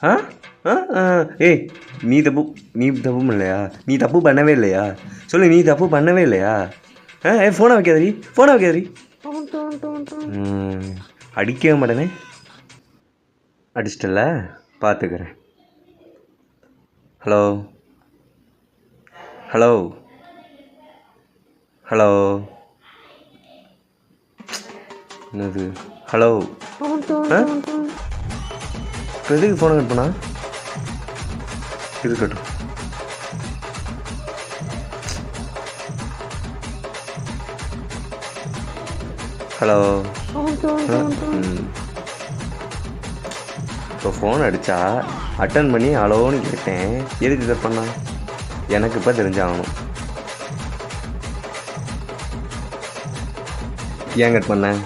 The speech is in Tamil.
ஆ ஆ ஆ ஏய் நீ தப்பு நீ தப்பு பண்ணலையா? நீ தப்பு பண்ணவே இல்லையா? சொல்லு, நீ தப்பு பண்ணவே இல்லையா? ஏ ஃபோனை வைக்காதடி, ஃபோனை வைக்காதடி. அடிக்கவே மாட்டேனே. அடிச்சிட்டல, பார்த்துக்கிறேன். ஹலோ ஹலோ ஹலோ என்னது ஹலோ? ஆ இப்போ எதுக்கு ஃபோனை கட் பண்ணா? இருக்கட்டும். ஹலோ. இப்போ ஃபோன் அடித்தா அட்டன் பண்ணி ஹலோன்னு கேட்டேன். எதுக்கு கட் பண்ணா? எனக்கு இப்போ தெரிஞ்சாகணும். ஏன் கட் பண்ணேன்?